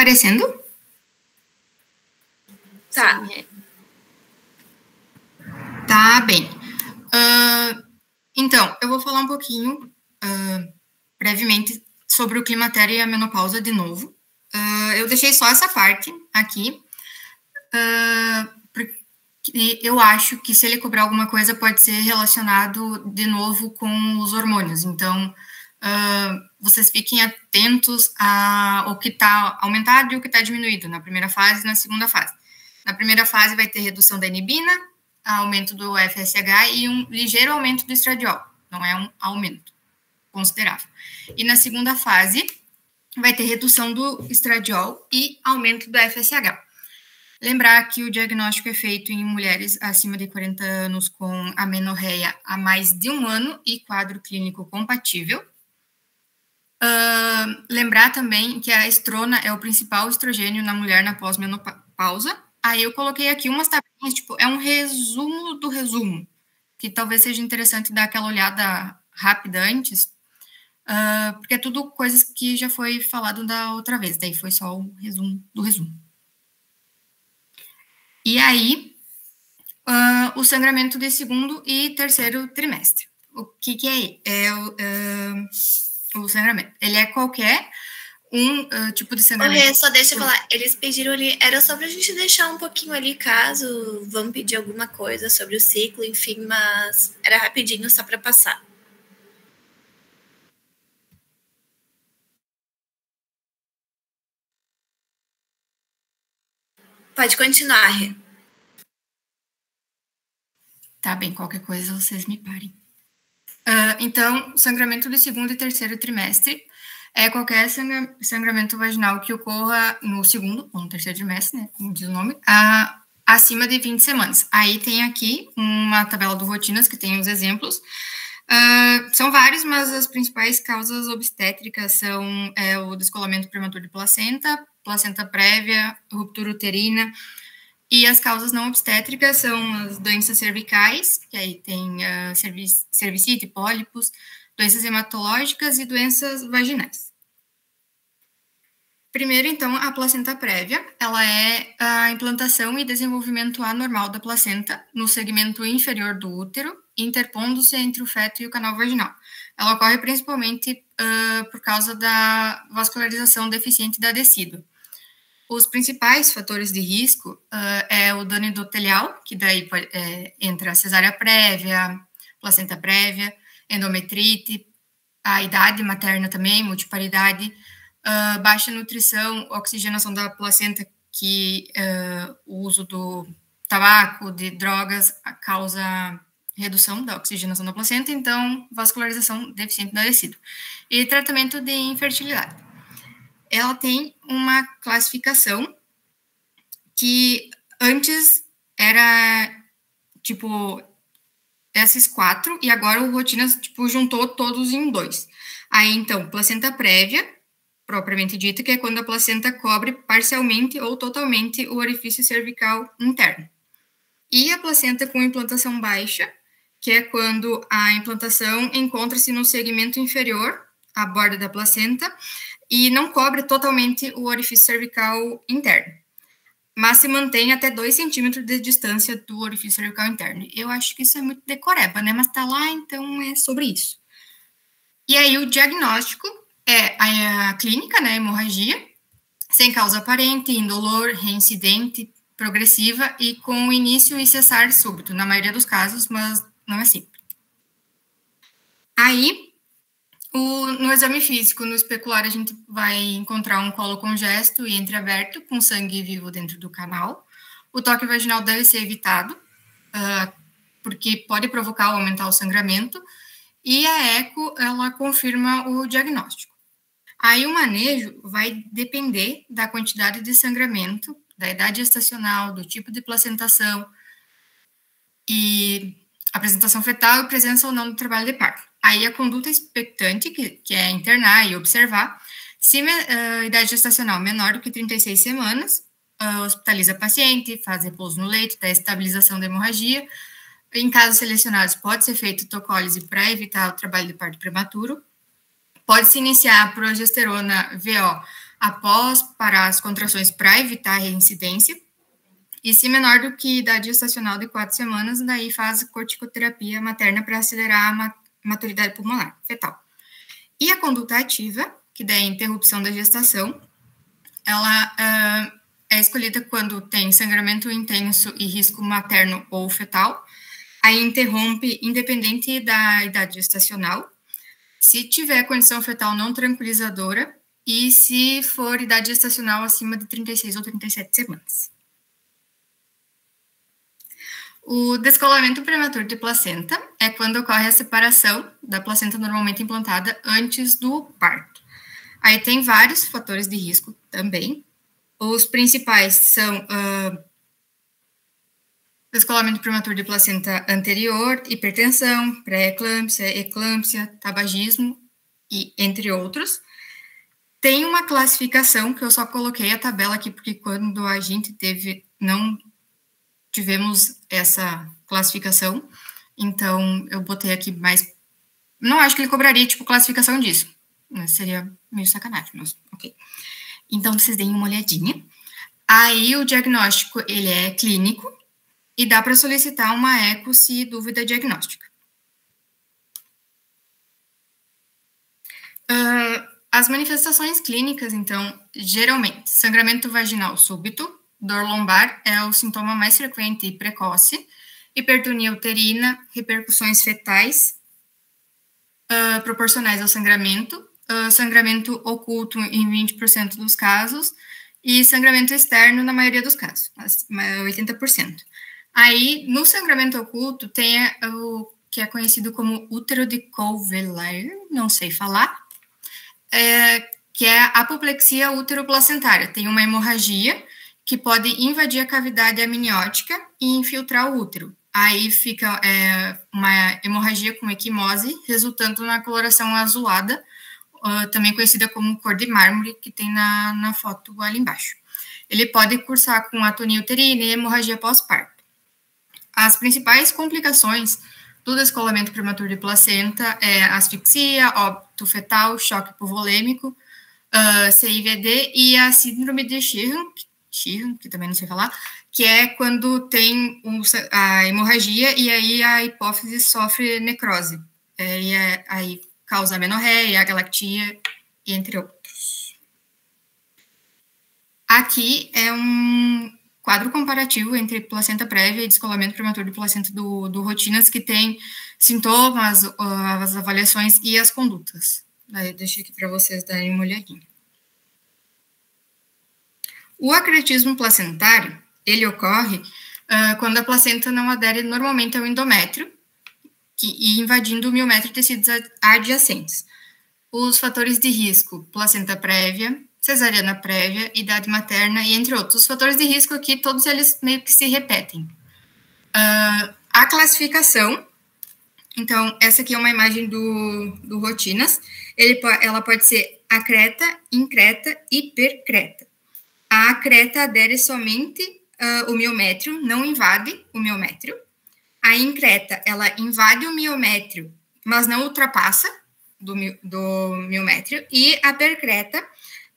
aparecendo? Tá. Tá bem. Então, eu vou falar um pouquinho, brevemente, sobre o climatério e a menopausa de novo. Eu deixei só essa parte aqui, porque eu acho que se ele cobrar alguma coisa pode ser relacionado de novo com os hormônios. Então, vocês fiquem atentos ao que está aumentado e o que está diminuído na primeira fase e na segunda fase. Na primeira fase vai ter redução da inibina, aumento do FSH e um ligeiro aumento do estradiol. Não é um aumento considerável. E na segunda fase vai ter redução do estradiol e aumento do FSH. Lembrar que o diagnóstico é feito em mulheres acima de 40 anos com amenorreia há mais de 1 ano e quadro clínico compatível. Lembrar também que a estrona é o principal estrogênio na mulher na pós-menopausa. Aí eu coloquei aqui umas tabelinhas, tipo, é um resumo do resumo, que talvez seja interessante dar aquela olhada rápida antes, porque é tudo coisas que já foi falado da outra vez, daí foi só o resumo do resumo. E aí, o sangramento de segundo e terceiro trimestre. O que é o sangramento? Ele é qualquer tipo de sangramento. Rê, só deixa eu falar, eles pediram ali, era só pra gente deixar um pouquinho ali, caso vão pedir alguma coisa sobre o ciclo, enfim, mas era rapidinho só pra passar. Pode continuar, Rê. Tá bem, qualquer coisa vocês me parem. Então, sangramento de segundo e terceiro trimestre é qualquer sangramento vaginal que ocorra no segundo ou no terceiro trimestre, né, como diz o nome, acima de 20 semanas. Aí tem aqui uma tabela do rotinas que tem os exemplos. São vários, mas as principais causas obstétricas são o descolamento prematuro de placenta, placenta prévia, ruptura uterina, e as causas não obstétricas são as doenças cervicais, que aí tem cervicite, pólipos, doenças hematológicas e doenças vaginais. Primeiro, então, a placenta prévia, ela é a implantação e desenvolvimento anormal da placenta no segmento inferior do útero, interpondo-se entre o feto e o canal vaginal. Ela ocorre principalmente por causa da vascularização deficiente da decídua. Os principais fatores de risco é o dano endotelial, que daí entra a cesárea prévia, placenta prévia, endometrite, a idade materna também, multiparidade, baixa nutrição, oxigenação da placenta, que o uso do tabaco, de drogas, causa redução da oxigenação da placenta, então vascularização deficiente da decídua. E tratamento de infertilidade. Ela tem uma classificação que antes era, tipo, esses 4, e agora o Rotinas, tipo, juntou todos em 2. Aí, então, placenta prévia, propriamente dita, que é quando a placenta cobre parcialmente ou totalmente o orifício cervical interno. E a placenta com implantação baixa, que é quando a implantação encontra-se no segmento inferior, à borda da placenta, e não cobre totalmente o orifício cervical interno, mas se mantém até 2 centímetros de distância do orifício cervical interno. Eu acho que isso é muito decoreba, né? Mas tá lá, então é sobre isso. E aí o diagnóstico é a clínica, né? Hemorragia, sem causa aparente, indolor, reincidente, progressiva e com início e cessar súbito, na maioria dos casos, mas não é sempre. Aí, no exame físico, no especular, a gente vai encontrar um colo congesto e entreaberto, com sangue vivo dentro do canal. O toque vaginal deve ser evitado, porque pode provocar ou aumentar o sangramento. E a eco, ela confirma o diagnóstico. Aí o manejo vai depender da quantidade de sangramento, da idade gestacional, do tipo de placentação, e apresentação fetal e presença ou não do trabalho de parto. Aí a conduta expectante, que é internar e observar, se idade gestacional menor do que 36 semanas, hospitaliza a paciente, faz repouso no leito, dá estabilização da hemorragia. Em casos selecionados, pode ser feito tocólise para evitar o trabalho de parto prematuro. Pode-se iniciar a progesterona VO após parar as contrações para evitar a reincidência. E se menor do que idade gestacional de 4 semanas, daí faz corticoterapia materna para acelerar a maturidade pulmonar fetal. E a conduta ativa, que daí é a interrupção da gestação, ela é escolhida quando tem sangramento intenso e risco materno ou fetal. Aí interrompe independente da idade gestacional. Se tiver condição fetal não tranquilizadora e se for idade gestacional acima de 36 ou 37 semanas. O descolamento prematuro de placenta é quando ocorre a separação da placenta normalmente implantada antes do parto. Aí tem vários fatores de risco também. Os principais são descolamento prematuro de placenta anterior, hipertensão, pré-eclâmpsia, eclâmpsia, tabagismo, e entre outros. Tem uma classificação que eu só coloquei a tabela aqui, porque quando a gente não tivemos essa classificação, então eu botei aqui mais... Não acho que ele cobraria, tipo, classificação disso. Seria meio sacanagem, mas ok. Então, vocês deem uma olhadinha. Aí, o diagnóstico, ele é clínico e dá para solicitar uma eco se dúvida diagnóstica. As manifestações clínicas, então, geralmente, sangramento vaginal súbito, dor lombar é o sintoma mais frequente e precoce, hipertonia uterina, repercussões fetais proporcionais ao sangramento, sangramento oculto em 20% dos casos e sangramento externo na maioria dos casos, 80%. Aí, no sangramento oculto, tem o que é conhecido como útero de Coveley, não sei falar, que é a apoplexia útero-placentária. Tem uma hemorragia que pode invadir a cavidade amniótica e infiltrar o útero. Aí fica uma hemorragia com equimose, resultando na coloração azulada, também conhecida como cor de mármore, que tem na foto ali embaixo. Ele pode cursar com atonia uterina e hemorragia pós-parto. As principais complicações do descolamento prematuro de placenta é asfixia, óbito fetal, choque hipovolêmico, CIVD e a síndrome de Sheehan, que também não sei falar, que é quando tem a hemorragia e aí a hipófise sofre necrose. E aí causa amenorreia, galactia, entre outros. Aqui é um quadro comparativo entre placenta prévia e descolamento prematuro de placenta do Rotinas, que tem sintomas, as avaliações e as condutas. Daí deixo aqui para vocês darem uma olhadinha. O acretismo placentário, ele ocorre quando a placenta não adere normalmente ao endométrio e invadindo o miométrio e tecidos adjacentes. Os fatores de risco, placenta prévia, cesariana prévia, idade materna e entre outros. Os fatores de risco aqui, todos eles meio que se repetem. A classificação, então, essa aqui é uma imagem do Rotinas. Ela pode ser acreta, increta e percreta. A acreta adere somente o miométrio, não invade o miométrio. A increta, ela invade o miométrio, mas não ultrapassa do miométrio. E a percreta,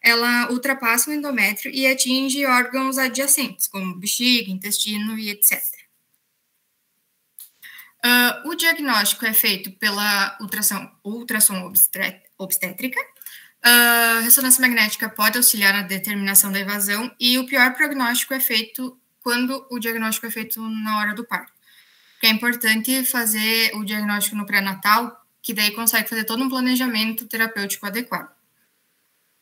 ela ultrapassa o endométrio e atinge órgãos adjacentes, como bexiga, intestino e etc. O diagnóstico é feito pela ultrassom obstétrica. Ressonância magnética pode auxiliar na determinação da evasão e o pior prognóstico é feito quando o diagnóstico é feito na hora do parto. É importante fazer o diagnóstico no pré-natal, que daí consegue fazer todo um planejamento terapêutico adequado.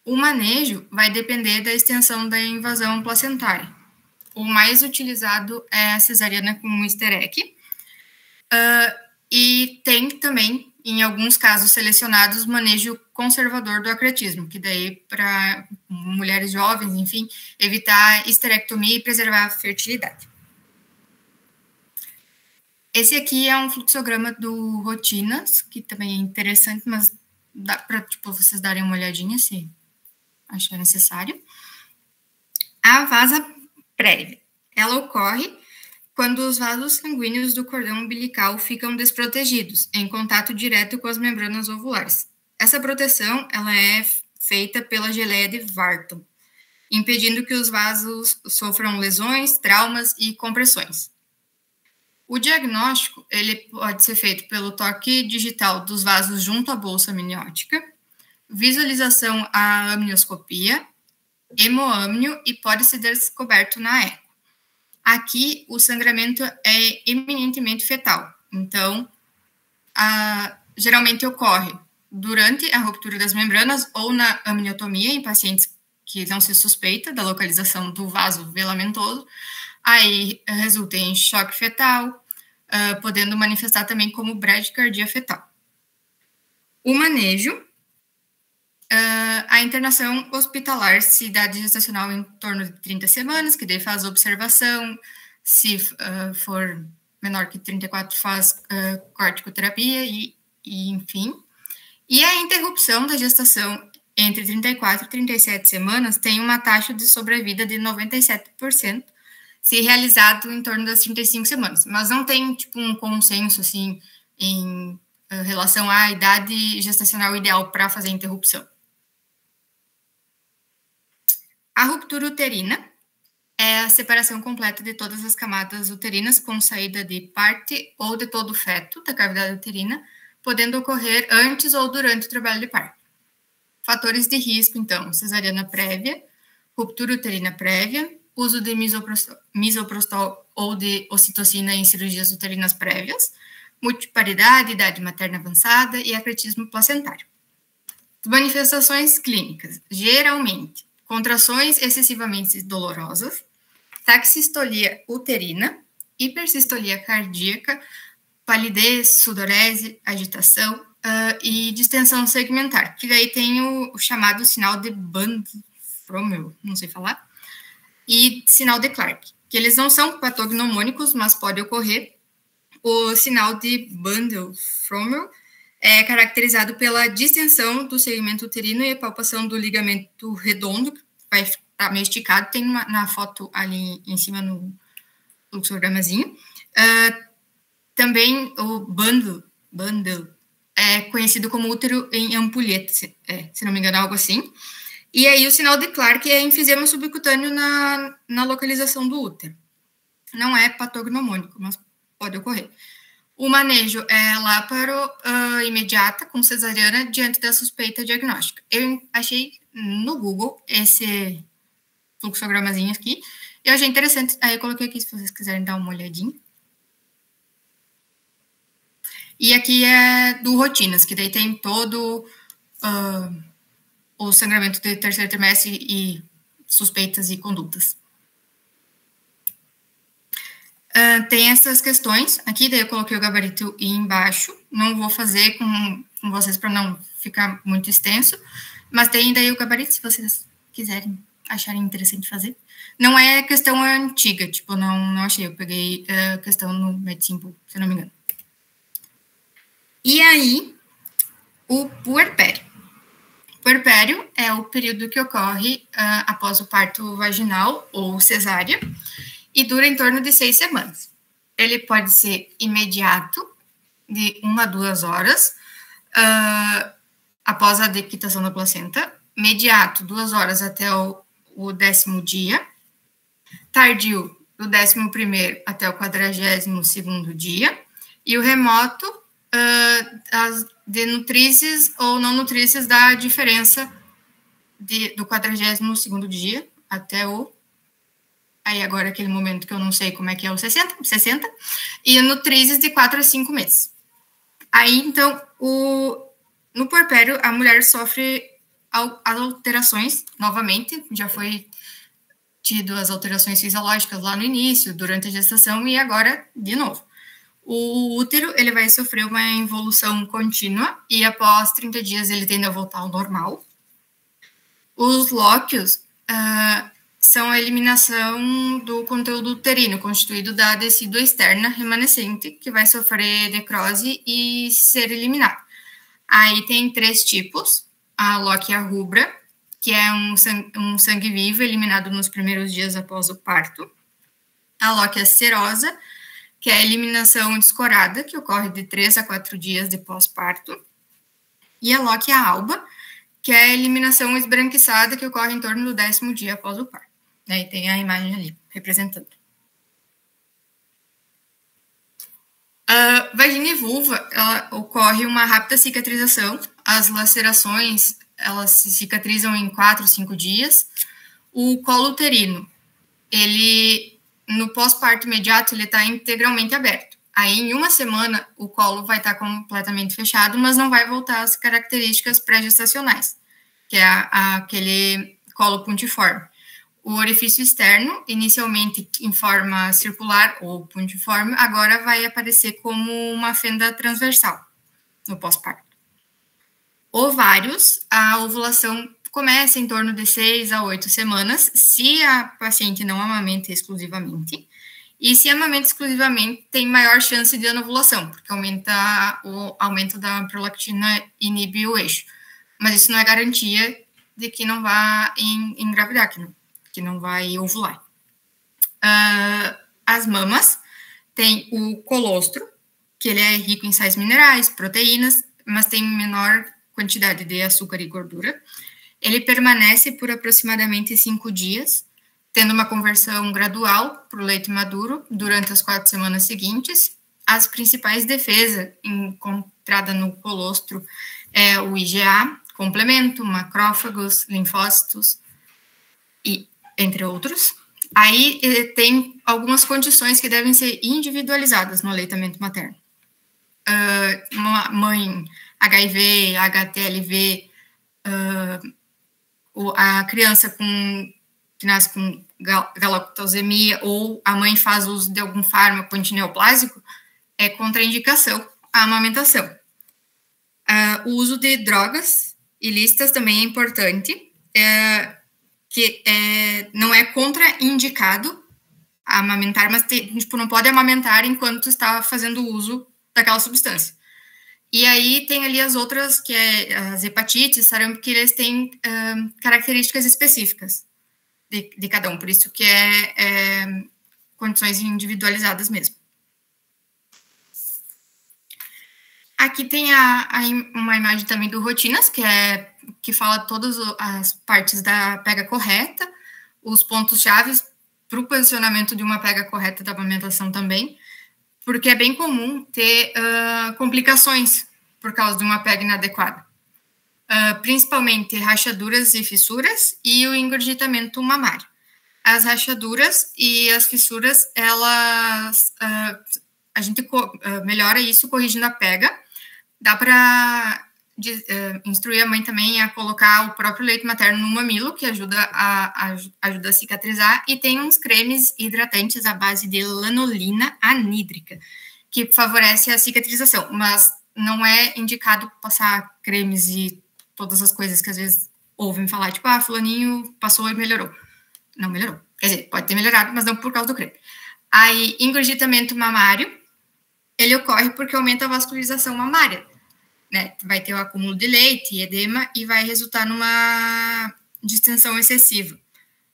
O manejo vai depender da extensão da invasão placentária. O mais utilizado é a cesariana com esterec. E tem também, em alguns casos selecionados, manejo conservador do acretismo, que daí para mulheres jovens, enfim, evitar esterectomia e preservar a fertilidade. Esse aqui é um fluxograma do Rotinas, que também é interessante, mas dá para vocês darem uma olhadinha se achar necessário. A vasa prévia, ela ocorre quando os vasos sanguíneos do cordão umbilical ficam desprotegidos, em contato direto com as membranas ovulares. Essa proteção ela é feita pela geleia de Wharton, impedindo que os vasos sofram lesões, traumas e compressões. O diagnóstico ele pode ser feito pelo toque digital dos vasos junto à bolsa amniótica, visualização à amnioscopia, hemoamnio e pode ser descoberto na eco. Aqui, o sangramento é eminentemente fetal, então, geralmente ocorre durante a ruptura das membranas ou na amniotomia em pacientes que não se suspeita da localização do vaso velamentoso. Aí resulta em choque fetal, podendo manifestar também como bradicardia fetal. O manejo, a internação hospitalar se dá de gestacional em torno de 30 semanas, que daí faz observação, se for menor que 34 faz corticoterapia e enfim. E a interrupção da gestação entre 34 e 37 semanas tem uma taxa de sobrevida de 97%, se realizado em torno das 35 semanas. Mas não tem, tipo, um consenso, assim, em relação à idade gestacional ideal para fazer a interrupção. A ruptura uterina é a separação completa de todas as camadas uterinas com saída de parte ou de todo o feto da cavidade uterina, podendo ocorrer antes ou durante o trabalho de parto. Fatores de risco, então, cesariana prévia, ruptura uterina prévia, uso de misoprostol ou de ocitocina em cirurgias uterinas prévias, multiparidade, idade materna avançada e acretismo placentário. Manifestações clínicas, geralmente, contrações excessivamente dolorosas, taxistolia uterina, hipersistolia cardíaca, palidez, sudorese, agitação e distensão segmentar, que daí tem o chamado sinal de Band-Fromel, não sei falar, e sinal de Clark, que eles não são patognomônicos, mas pode ocorrer. O sinal de Band-Fromel é caracterizado pela distensão do segmento uterino e a palpação do ligamento redondo, que vai estar meio esticado, tem na foto ali em cima no fluxogramazinho. Também o bundle é conhecido como útero em ampulheta, se não me engano, algo assim. E aí o sinal de Clark é enfisema subcutâneo na localização do útero. Não é patognomônico, mas pode ocorrer. O manejo é láparo imediata com cesariana diante da suspeita diagnóstica. Eu achei no Google esse fluxogramazinho aqui. Eu achei interessante, aí eu coloquei aqui se vocês quiserem dar uma olhadinha. E aqui é do rotinas, que daí tem todo o sangramento de terceiro trimestre e suspeitas e condutas. Tem essas questões aqui, daí eu coloquei o gabarito embaixo. Não vou fazer com vocês para não ficar muito extenso, mas tem daí o gabarito, se vocês quiserem, acharem interessante fazer. Não é questão antiga, tipo, não achei, eu peguei questão no Medsimple, se não me engano. E aí, o puerpério. O puerpério é o período que ocorre após o parto vaginal ou cesárea e dura em torno de 6 semanas. Ele pode ser imediato, de 1 a 2 horas, após a dequitação da placenta, mediato, 2 horas até o 10º dia, tardio, do 11º até o 42º dia, e o remoto, de nutrícias ou não nutrícias da diferença do 42º dia até o... Aí agora aquele momento que eu não sei como é que é o 60, e nutrícias de 4 a 5 meses. Aí, então, no puerpério, a mulher sofre alterações, novamente, já foi tido as alterações fisiológicas lá no início, durante a gestação, e agora, de novo. O útero, ele vai sofrer uma involução contínua, e após 30 dias ele tende a voltar ao normal. Os lóquios são a eliminação do conteúdo uterino, constituído da decídua externa remanescente, que vai sofrer necrose e ser eliminado. Aí tem 3 tipos, a lóquia rubra, que é um sangue vivo eliminado nos primeiros dias após o parto. A lóquia serosa, que é a eliminação descorada, que ocorre de 3 a 4 dias de pós-parto. E a lóquia alba, que é a eliminação esbranquiçada que ocorre em torno do 10º dia após o parto. E tem a imagem ali representando. Vagina e vulva, ocorre uma rápida cicatrização. As lacerações, elas se cicatrizam em 4, 5 dias. O colo uterino, ele, no pós-parto imediato, ele está integralmente aberto. Aí, em uma semana, o colo vai estar completamente fechado, mas não vai voltar às características pré-gestacionais, que é aquele colo pontiforme. O orifício externo, inicialmente em forma circular ou pontiforme, agora vai aparecer como uma fenda transversal no pós-parto. Ovários, a ovulação começa em torno de 6 a 8 semanas, se a paciente não amamenta exclusivamente. E se amamenta exclusivamente, tem maior chance de anovulação, porque o aumento da prolactina inibe o eixo. Mas isso não é garantia de que não vá engravidar, que não vai ovular. As mamas tem o colostro, que ele é rico em sais minerais, proteínas, mas tem menor quantidade de açúcar e gordura. Ele permanece por aproximadamente 5 dias, tendo uma conversão gradual para o leite maduro durante as 4 semanas seguintes. As principais defesas encontradas no colostro é o IgA, complemento, macrófagos, linfócitos, e entre outros. Aí tem algumas condições que devem ser individualizadas no aleitamento materno. Uma mãe HIV, HTLV, a criança que nasce com galactosemia ou a mãe faz uso de algum fármaco antineoplásico, é contraindicação à amamentação. O uso de drogas ilícitas também é importante, que não é contraindicado a amamentar, mas não pode amamentar enquanto está fazendo uso daquela substância. E aí tem ali as outras, que é as hepatites, sarampo, que eles têm características específicas de cada um, por isso que condições individualizadas mesmo. Aqui tem uma imagem também do Rotinas, que fala todas as partes da pega correta, os pontos-chave para o posicionamento de uma pega correta da amamentação também, porque é bem comum ter complicações por causa de uma pega inadequada. Principalmente rachaduras e fissuras e o engurgitamento mamário. As rachaduras e as fissuras, a gente melhora isso corrigindo a pega. Dá para instruir a mãe também a colocar o próprio leite materno no mamilo, que ajuda a cicatrizar, e tem uns cremes hidratantes à base de lanolina anídrica, que favorece a cicatrização, mas não é indicado passar cremes e todas as coisas que às vezes ouvem falar, tipo, fulaninho passou e melhorou. Não melhorou. Quer dizer, pode ter melhorado, mas não por causa do creme. Aí, engurgitamento mamário, ele ocorre porque aumenta a vascularização mamária, né? Vai ter o acúmulo de leite, edema, e vai resultar numa distensão excessiva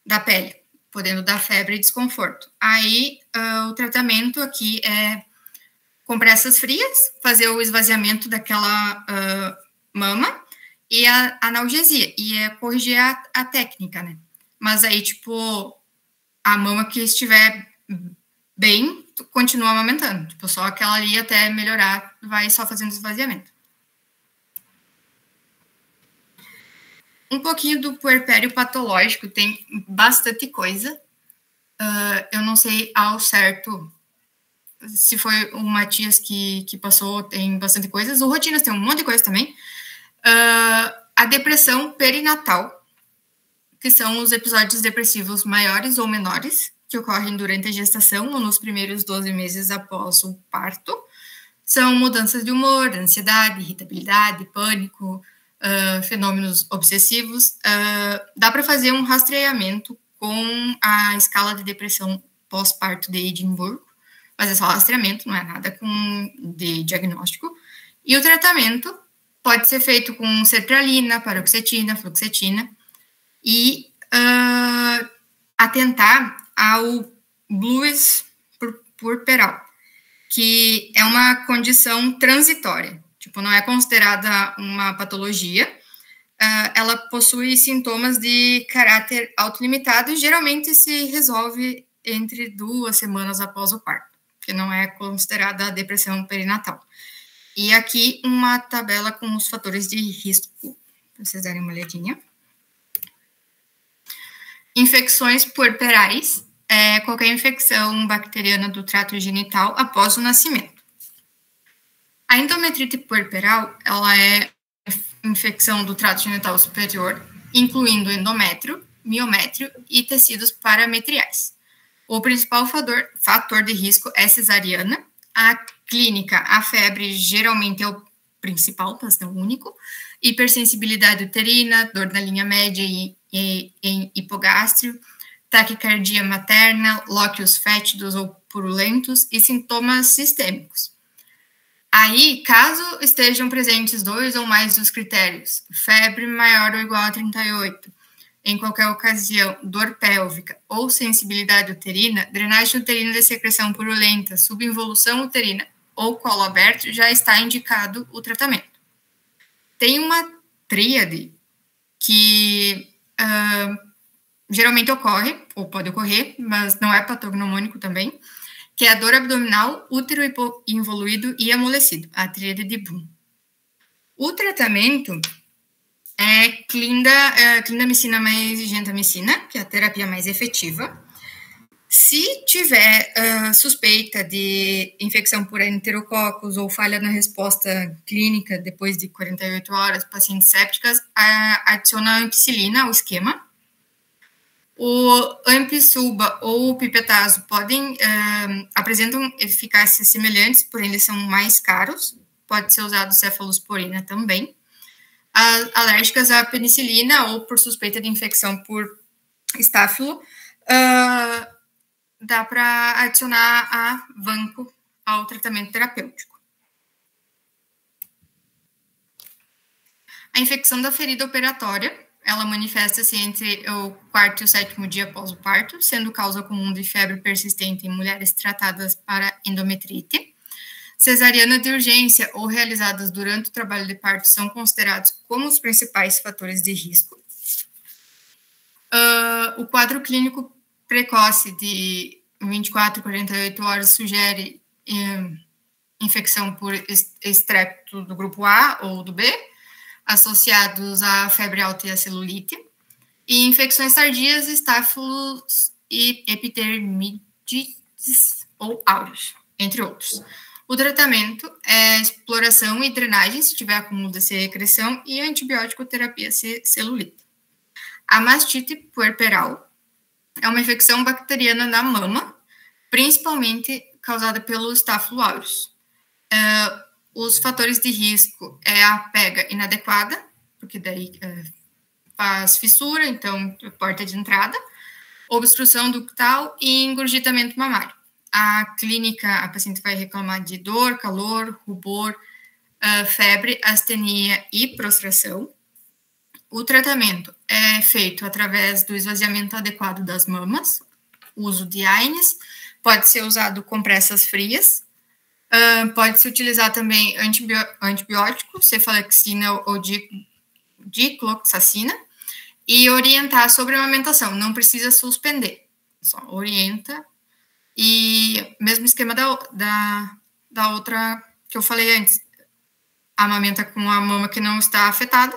da pele, podendo dar febre e desconforto. Aí, o tratamento aqui é compressas frias, fazer o esvaziamento daquela mama e a analgesia, e corrigir a técnica, né? Mas aí, tipo, a mama que estiver bem, continua amamentando. Tipo, só aquela ali até melhorar, vai só fazendo esvaziamento. Um pouquinho do puerpério patológico, tem bastante coisa. Eu não sei ao certo se foi o Matias que passou, tem bastante coisas. O Rotinas tem um monte de coisa também. A depressão perinatal, que são os episódios depressivos maiores ou menores, que ocorrem durante a gestação ou nos primeiros 12 meses após o parto. São mudanças de humor, ansiedade, irritabilidade, pânico, fenômenos obsessivos. Dá para fazer um rastreamento com a escala de depressão pós-parto de Edimburgo, mas é só rastreamento, não é nada de diagnóstico. E o tratamento pode ser feito com sertralina, paroxetina, fluoxetina, e atentar ao blues puerperal, que é uma condição transitória, tipo, não é considerada uma patologia, ela possui sintomas de caráter autolimitado e geralmente se resolve entre 2 semanas após o parto, que não é considerada a depressão perinatal. E aqui uma tabela com os fatores de risco, para vocês darem uma olhadinha. Infecções puerperais, qualquer infecção bacteriana do trato genital após o nascimento. A endometrite puerperal, ela é infecção do trato genital superior, incluindo endométrio, miométrio e tecidos parametriais. O principal fator de risco é cesariana. A clínica, a febre geralmente é o principal, mas não o único. Hipersensibilidade uterina, dor na linha média e em hipogástrio, taquicardia materna, lóquios fétidos ou purulentos e sintomas sistêmicos. Aí, caso estejam presentes 2 ou mais dos critérios, febre maior ou igual a 38, em qualquer ocasião, dor pélvica ou sensibilidade uterina, drenagem uterina de secreção purulenta, subinvolução uterina ou colo aberto, já está indicado o tratamento. Tem uma tríade que geralmente ocorre, ou pode ocorrer, mas não é patognomônico também, que é a dor abdominal, útero involuído e amolecido, a tríade de Boom. O tratamento é clindamicina mais gentamicina, que é a terapia mais efetiva. Se tiver suspeita de infecção por enterococos ou falha na resposta clínica depois de 48 horas, pacientes sépticas, adiciona ampicilina ao esquema. O ampisuba ou o pipetazo apresentam eficácias semelhantes, porém eles são mais caros. Pode ser usado cefalosporina também. Alérgicas à penicilina ou por suspeita de infecção por estáfilo, dá para adicionar a vanco ao tratamento terapêutico. A infecção da ferida operatória, ela manifesta-se entre o 4º e o 7º dia após o parto, sendo causa comum de febre persistente em mulheres tratadas para endometrite. Cesariana de urgência ou realizadas durante o trabalho de parto são considerados como os principais fatores de risco. O quadro clínico precoce de 24 a 48 horas sugere infecção por estrepto do grupo A ou do B, associados à febre alta e à celulite, e infecções tardias, estáfilos e epidermides ou áureos, entre outros. O tratamento é exploração e drenagem, se tiver acúmulo de secreção, e antibiótico terapia celulite. A mastite puerperal é uma infecção bacteriana da mama, principalmente causada pelo Staphylo aureus. Os fatores de risco é a pega inadequada, porque daí faz fissura, então porta de entrada, obstrução ductal e engurgitamento mamário. A clínica, a paciente vai reclamar de dor, calor, rubor, febre, astenia e prostração. O tratamento é feito através do esvaziamento adequado das mamas, uso de AINES, pode ser usado compressas frias, pode-se utilizar também antibiótico, cefalexina ou dicloxacina, e orientar sobre a amamentação, não precisa suspender, só orienta. E mesmo esquema da outra que eu falei antes, amamenta com a mama que não está afetada,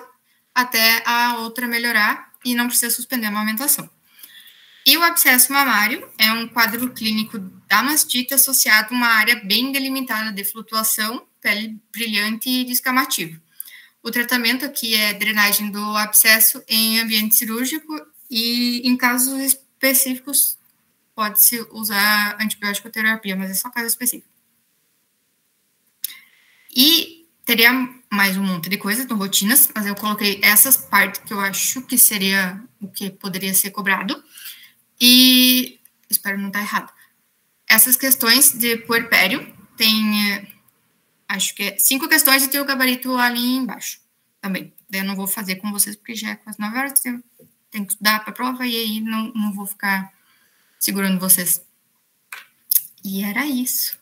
até a outra melhorar e não precisa suspender a amamentação. E o abscesso mamário é um quadro clínico da mastite associado a uma área bem delimitada de flutuação, pele brilhante e descamativa. O tratamento aqui é drenagem do abscesso em ambiente cirúrgico e, em casos específicos, pode-se usar antibiótico terapia, mas é só caso específico. E teria mais um monte de coisas, no rotinas, mas eu coloquei essas partes que eu acho que seria o que poderia ser cobrado. E espero não estar errado. Essas questões de puerpério tem, acho que é 5 questões e tem o gabarito ali embaixo também. Daí eu não vou fazer com vocês porque já é quase 9 horas, eu tenho que estudar para a prova e aí não vou ficar segurando vocês. E era isso.